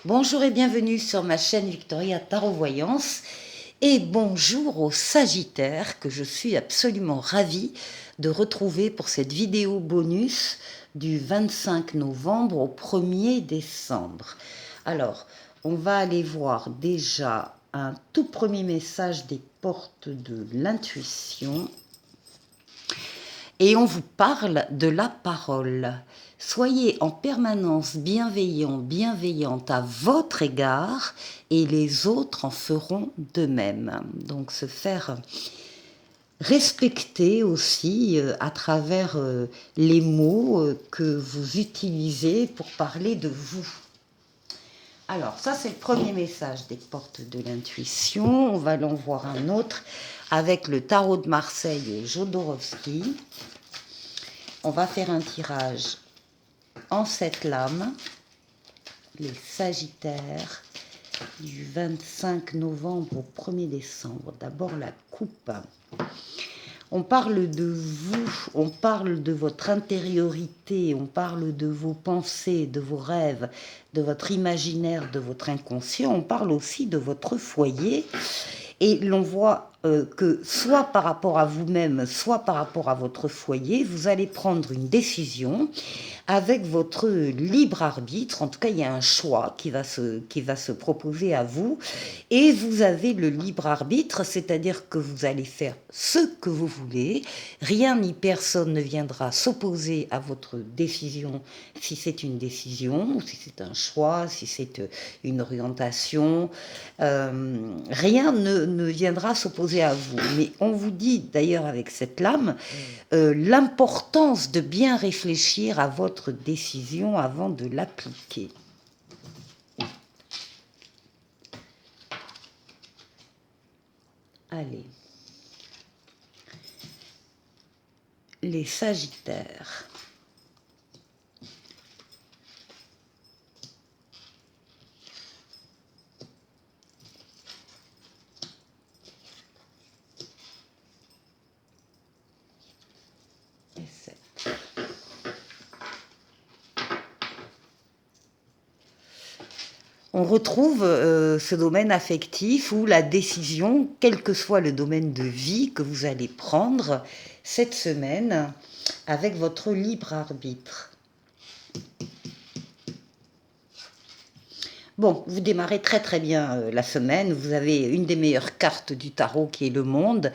Bonjour et bienvenue sur ma chaîne Victoria Tarot Voyance et bonjour aux Sagittaires que je suis absolument ravie de retrouver pour cette vidéo bonus du 25 novembre au 1er décembre. Alors, on va aller voir déjà un tout premier message des portes de l'intuition. Et on vous parle de la parole. Soyez en permanence bienveillant, bienveillante à votre égard et les autres en feront de même. Donc se faire respecter aussi à travers les mots que vous utilisez pour parler de vous. Alors ça c'est le premier message des portes de l'intuition. On va en voir un autre avec le tarot de Marseille et Jodorowsky. On va faire un tirage en 7 lames, les Sagittaires, du 25 novembre au 1er décembre. D'abord la coupe. On parle de vous, on parle de votre intériorité, on parle de vos pensées, de vos rêves, de votre imaginaire, de votre inconscient. On parle aussi de votre foyer. Et l'on voit que soit par rapport à vous-même, soit par rapport à votre foyer, vous allez prendre une décision avec votre libre arbitre. En tout cas, il y a un choix qui va se proposer à vous. Et vous avez le libre arbitre, c'est-à-dire que vous allez faire ce que vous voulez. Rien ni personne ne viendra s'opposer à votre décision, si c'est une décision, si c'est un choix, si c'est une orientation. Rien ne viendra s'opposer à vous. Mais on vous dit d'ailleurs avec cette lame l'importance de bien réfléchir à votre décision avant de l'appliquer. Allez. Les Sagittaires. Et 7. On retrouve ce domaine affectif où la décision, quel que soit le domaine de vie que vous allez prendre cette semaine, avec votre libre arbitre. Bon, vous démarrez très très bien la semaine, vous avez une des meilleures cartes du tarot qui est le monde,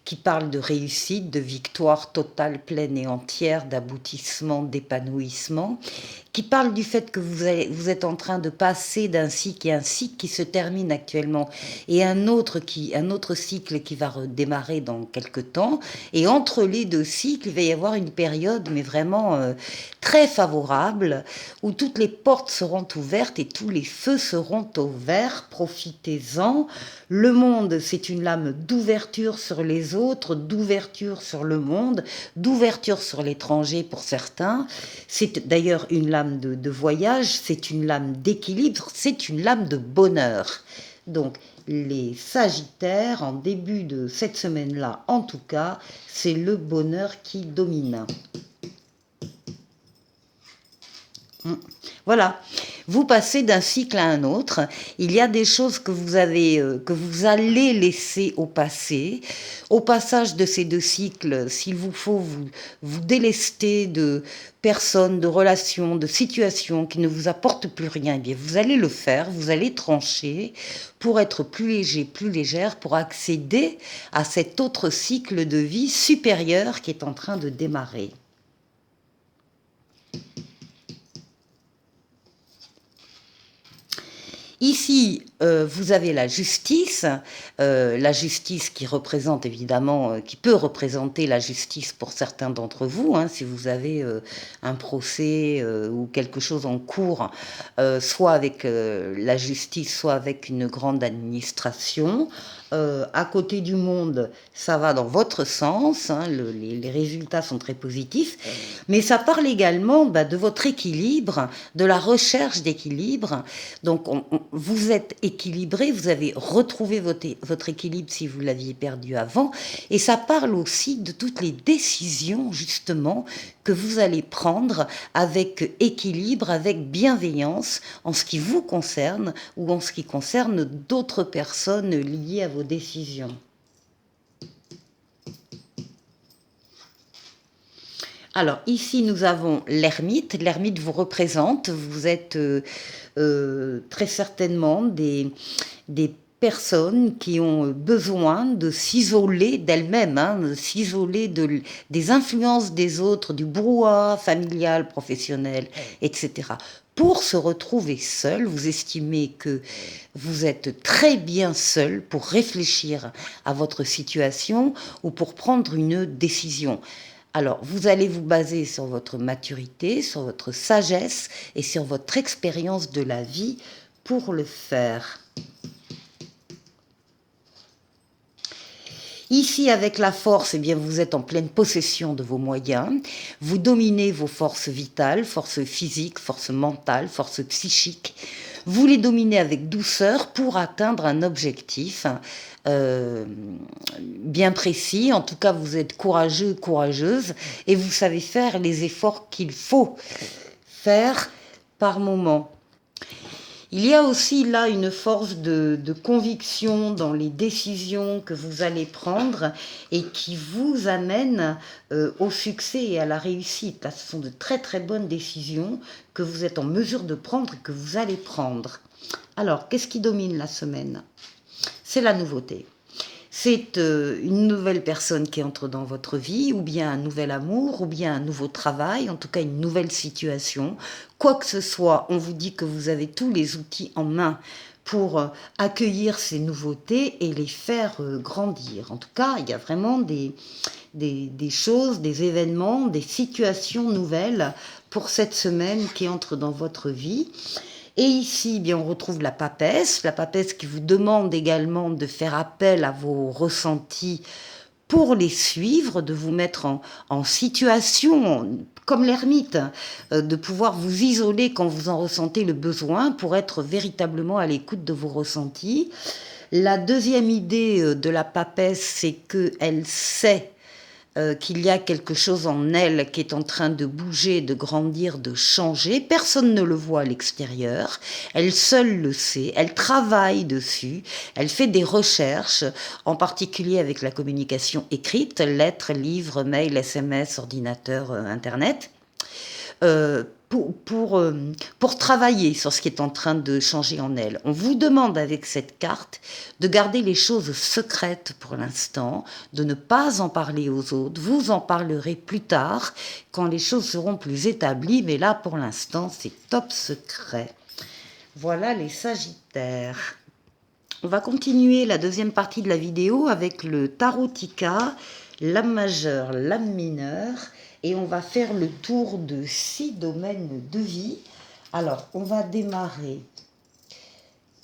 qui parle de réussite, de victoire totale, pleine et entière, d'aboutissement, d'épanouissement, qui parle du fait que vous êtes en train de passer d'un cycle et un cycle qui se termine actuellement et un autre cycle qui va redémarrer dans quelques temps. Et entre les deux cycles, il va y avoir une période, mais vraiment très favorable, où toutes les portes seront ouvertes et tous les feux seront au vert. Profitez-en. Le monde, c'est une lame d'ouverture sur les autres, d'ouverture sur le monde, d'ouverture sur l'étranger pour certains. C'est d'ailleurs une lame de voyage, c'est une lame d'équilibre, c'est une lame de bonheur. Donc, les Sagittaires, en début de cette semaine-là, en tout cas, c'est le bonheur qui domine. Voilà, vous passez d'un cycle à un autre. Il y a des choses que vous allez laisser au passé. Au passage de ces deux cycles, s'il vous faut vous délester de personnes, de relations, de situations qui ne vous apportent plus rien, eh bien vous allez le faire, vous allez trancher pour être plus léger, plus légère, pour accéder à cet autre cycle de vie supérieur qui est en train de démarrer. Ici, vous avez la justice qui représente évidemment, qui peut représenter la justice pour certains d'entre vous, hein, si vous avez un procès ou quelque chose en cours, soit avec la justice, soit avec une grande administration. À côté du monde, ça va dans votre sens, hein, les résultats sont très positifs, mais ça parle également de votre équilibre, de la recherche d'équilibre. Donc vous êtes équilibré, vous avez retrouvé votre équilibre si vous l'aviez perdu avant, et ça parle aussi de toutes les décisions justement que vous allez prendre avec équilibre, avec bienveillance en ce qui vous concerne ou en ce qui concerne d'autres personnes liées à vos décisions. Alors ici nous avons l'ermite. L'ermite vous représente, vous êtes très certainement des personnes qui ont besoin de s'isoler d'elles-mêmes, de s'isoler des influences des autres, du brouhaha familial, professionnel, etc. Pour se retrouver seul, vous estimez que vous êtes très bien seul pour réfléchir à votre situation ou pour prendre une décision. Alors, vous allez vous baser sur votre maturité, sur votre sagesse et sur votre expérience de la vie pour le faire. Ici, avec la force, eh bien, vous êtes en pleine possession de vos moyens. Vous dominez vos forces vitales, forces physiques, forces mentales, forces psychiques. Vous les dominez avec douceur pour atteindre un objectif bien précis. En tout cas, vous êtes courageux, courageuse, et vous savez faire les efforts qu'il faut faire par moment. Il y a aussi là une force de conviction dans les décisions que vous allez prendre et qui vous amène au succès et à la réussite. Là, ce sont de très très bonnes décisions que vous êtes en mesure de prendre et que vous allez prendre. Alors, qu'est-ce qui domine la semaine? C'est la nouveauté. C'est une nouvelle personne qui entre dans votre vie, ou bien un nouvel amour, ou bien un nouveau travail, en tout cas une nouvelle situation. Quoi que ce soit, on vous dit que vous avez tous les outils en main pour accueillir ces nouveautés et les faire grandir. En tout cas, il y a vraiment des choses, des événements, des situations nouvelles pour cette semaine qui entre dans votre vie. Et ici, eh bien, on retrouve la papesse qui vous demande également de faire appel à vos ressentis pour les suivre, de vous mettre en situation, comme l'ermite, de pouvoir vous isoler quand vous en ressentez le besoin pour être véritablement à l'écoute de vos ressentis. La deuxième idée de la papesse, c'est qu'elle sait qu'il y a quelque chose en elle qui est en train de bouger, de grandir, de changer. Personne ne le voit à l'extérieur. Elle seule le sait. Elle travaille dessus. Elle fait des recherches, en particulier avec la communication écrite, lettres, livres, mails, SMS, ordinateur, Internet. Pour travailler sur ce qui est en train de changer en elle. On vous demande avec cette carte de garder les choses secrètes pour l'instant, de ne pas en parler aux autres. Vous en parlerez plus tard quand les choses seront plus établies, mais là pour l'instant c'est top secret. Voilà les Sagittaires. On va continuer la deuxième partie de la vidéo avec le Tarotica, l'âme majeure, l'âme mineure, et on va faire le tour de 6 domaines de vie. Alors, on va démarrer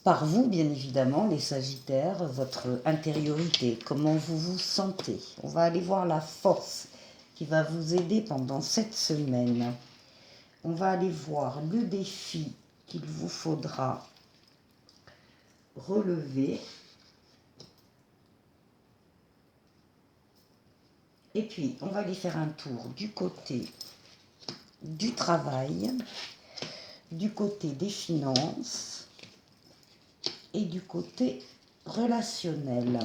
par vous, bien évidemment, les Sagittaires, votre intériorité, comment vous vous sentez. On va aller voir la force qui va vous aider pendant cette semaine. On va aller voir le défi qu'il vous faudra relever. Et puis, on va aller faire un tour du côté du travail, du côté des finances et du côté relationnel.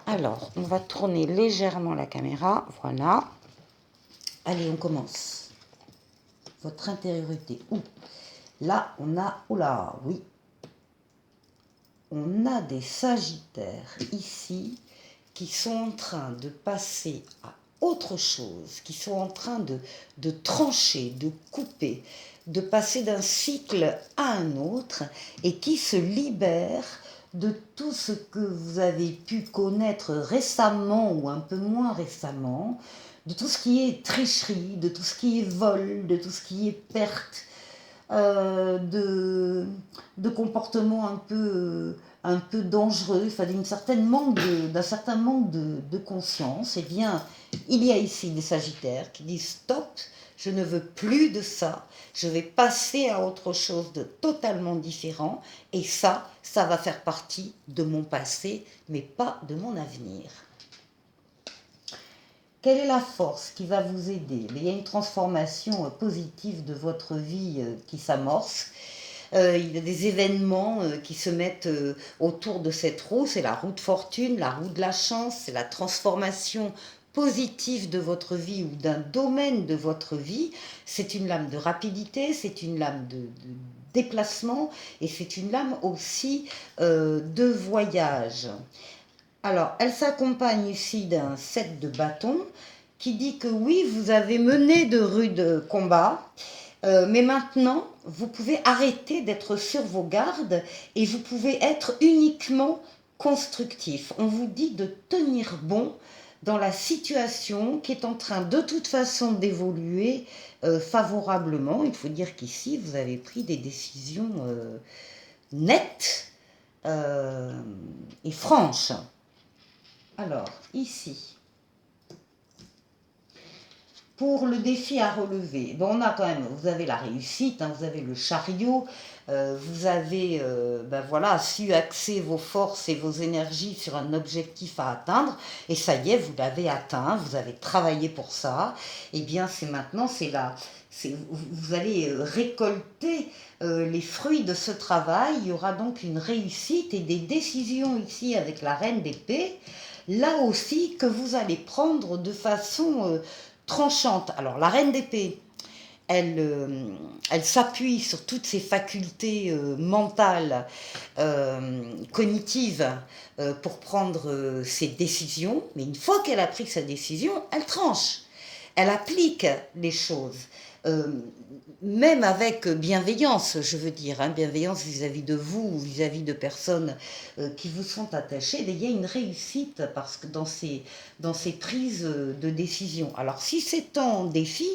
Alors, on va tourner légèrement la caméra, voilà. Allez, on commence. Votre intériorité. Là, on a... Oula, oui. On a des Sagittaires ici qui sont en train de passer à autre chose, qui sont en train de trancher, de couper, de passer d'un cycle à un autre et qui se libèrent de tout ce que vous avez pu connaître récemment ou un peu moins récemment, de tout ce qui est tricherie, de tout ce qui est vol, de tout ce qui est perte, de comportements un peu dangereux, enfin, d'un certain manque de conscience. Eh bien, il y a ici des Sagittaires qui disent stop, je ne veux plus de ça, je vais passer à autre chose de totalement différent, et ça va faire partie de mon passé, mais pas de mon avenir. Quelle est la force qui va vous aider? Il y a une transformation positive de votre vie qui s'amorce. Il y a des événements qui se mettent autour de cette roue. C'est la roue de fortune, la roue de la chance, c'est la transformation positive de votre vie ou d'un domaine de votre vie. C'est une lame de rapidité, c'est une lame de déplacement et c'est une lame aussi de voyage. Alors, elle s'accompagne ici d'un 7 de bâton qui dit que oui, vous avez mené de rudes combats, mais maintenant, vous pouvez arrêter d'être sur vos gardes et vous pouvez être uniquement constructif. On vous dit de tenir bon dans la situation qui est en train de toute façon d'évoluer favorablement. Il faut dire qu'ici, vous avez pris des décisions nettes et franches. Alors, ici, pour le défi à relever, bon, on a quand même, vous avez la réussite, hein, vous avez le chariot, vous avez voilà, su axer vos forces et vos énergies sur un objectif à atteindre, et ça y est, vous l'avez atteint, vous avez travaillé pour ça, et bien c'est maintenant, vous allez récolter les fruits de ce travail. Il y aura donc une réussite et des décisions ici avec la reine d'épée, là aussi que vous allez prendre de façon tranchante. Alors la reine d'épée, elle s'appuie sur toutes ses facultés mentales, cognitives, pour prendre ses décisions, mais une fois qu'elle a pris sa décision, elle tranche, elle applique les choses. Même avec bienveillance, je veux dire, hein, bienveillance vis-à-vis de vous ou vis-à-vis de personnes qui vous sont attachées, il y a une réussite parce que dans ces prises de décision. Alors si c'est en défi,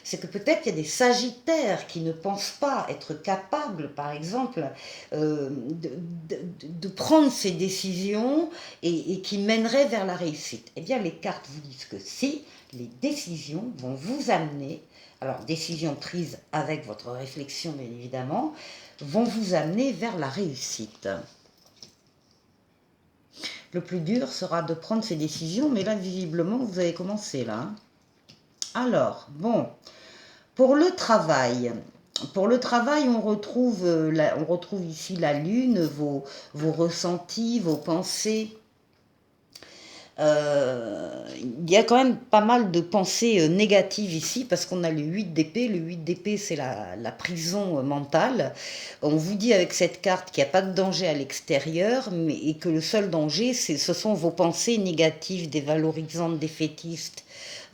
c'est que peut-être il y a des sagittaires qui ne pensent pas être capables, par exemple, de prendre ces décisions et qui mèneraient vers la réussite. Eh bien, les cartes vous disent que si, les décisions vont vous amener, alors décisions prises avec votre réflexion bien évidemment, vont vous amener vers la réussite. Le plus dur sera de prendre ces décisions, mais là visiblement vous avez commencé là. Alors, bon, pour le travail, on retrouve ici la lune, vos ressentis, vos pensées. Il y a quand même pas mal de pensées négatives ici parce qu'on a le 8 d'épée. Le 8 d'épée, c'est la prison mentale. On vous dit avec cette carte qu'il n'y a pas de danger à l'extérieur et que le seul danger, ce sont vos pensées négatives, dévalorisantes, défaitistes,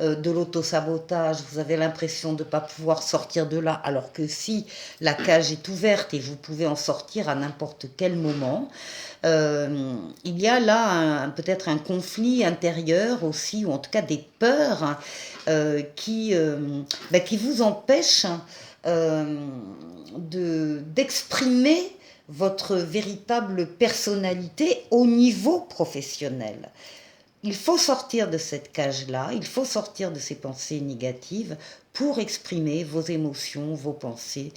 de l'autosabotage. Vous avez l'impression de ne pas pouvoir sortir de là, alors que si la cage est ouverte et vous pouvez en sortir à n'importe quel moment. Il y a là peut-être un conflit intérieur aussi, ou en tout cas des peurs qui vous empêchent d'exprimer votre véritable personnalité au niveau professionnel. Il faut sortir de cette cage-là, il faut sortir de ces pensées négatives pour exprimer vos émotions, vos pensées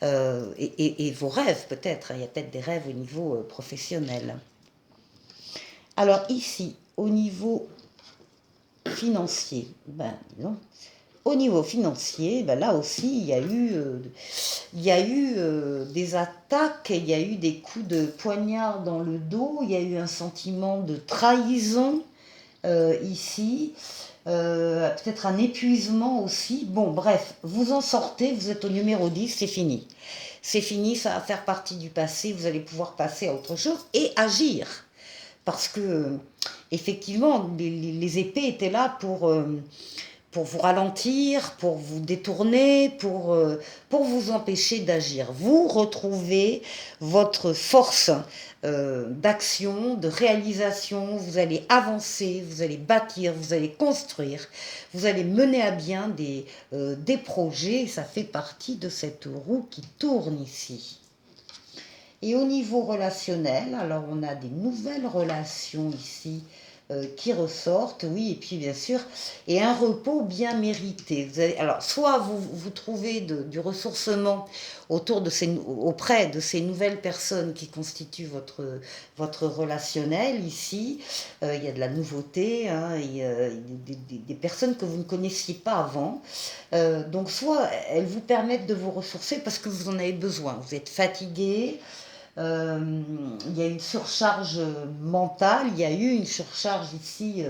et vos rêves peut-être. Il y a peut-être des rêves au niveau professionnel. Alors ici, au niveau financier, non. Au niveau financier, là aussi, il y a eu des attaques, il y a eu des coups de poignard dans le dos, il y a eu un sentiment de trahison ici, peut-être un épuisement aussi. Bon, bref, vous en sortez, vous êtes au numéro 10, c'est fini. C'est fini, ça va faire partie du passé, vous allez pouvoir passer à autre chose et agir. Parce que, effectivement, les épées étaient là pour vous ralentir, pour vous détourner, pour vous empêcher d'agir. Vous retrouvez votre force d'action, de réalisation, vous allez avancer, vous allez bâtir, vous allez construire, vous allez mener à bien des projets, ça fait partie de cette roue qui tourne ici. Et au niveau relationnel, alors on a des nouvelles relations ici qui ressortent, oui, et puis bien sûr, et un repos bien mérité. Vous avez, alors, soit vous trouvez du ressourcement auprès de ces nouvelles personnes qui constituent votre relationnel ici. Il y a de la nouveauté, hein, des personnes que vous ne connaissiez pas avant. Donc, soit elles vous permettent de vous ressourcer parce que vous en avez besoin. Vous êtes fatigué. Il y a une surcharge mentale, il y a eu une surcharge ici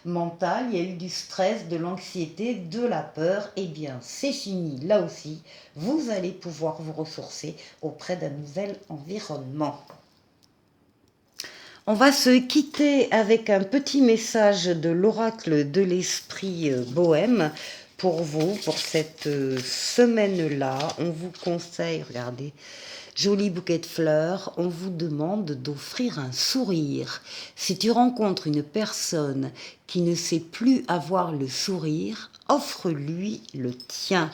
mentale, il y a eu du stress, de l'anxiété, de la peur. Eh bien, c'est fini, là aussi, vous allez pouvoir vous ressourcer auprès d'un nouvel environnement. On va se quitter avec un petit message de l'oracle de l'esprit bohème pour vous, pour cette semaine-là. On vous conseille, regardez, joli bouquet de fleurs, on vous demande d'offrir un sourire. Si tu rencontres une personne qui ne sait plus avoir le sourire, offre-lui le tien.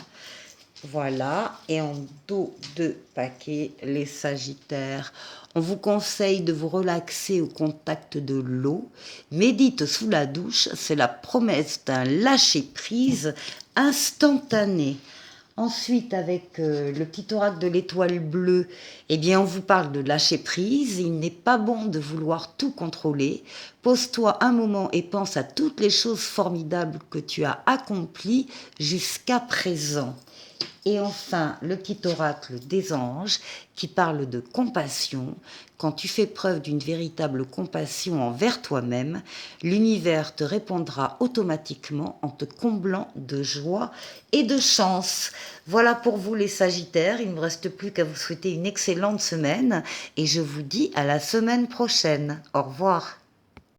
Voilà, et en dos de paquet, les Sagittaires. On vous conseille de vous relaxer au contact de l'eau. Médite sous la douche, c'est la promesse d'un lâcher-prise instantané. Ensuite, avec le petit oracle de l'étoile bleue, eh bien, on vous parle de lâcher prise. Il n'est pas bon de vouloir tout contrôler. Pose-toi un moment et pense à toutes les choses formidables que tu as accomplies jusqu'à présent. Et enfin, le petit oracle des anges qui parle de compassion. Quand tu fais preuve d'une véritable compassion envers toi-même, l'univers te répondra automatiquement en te comblant de joie et de chance. Voilà pour vous les Sagittaires. Il ne me reste plus qu'à vous souhaiter une excellente semaine et je vous dis à la semaine prochaine. Au revoir.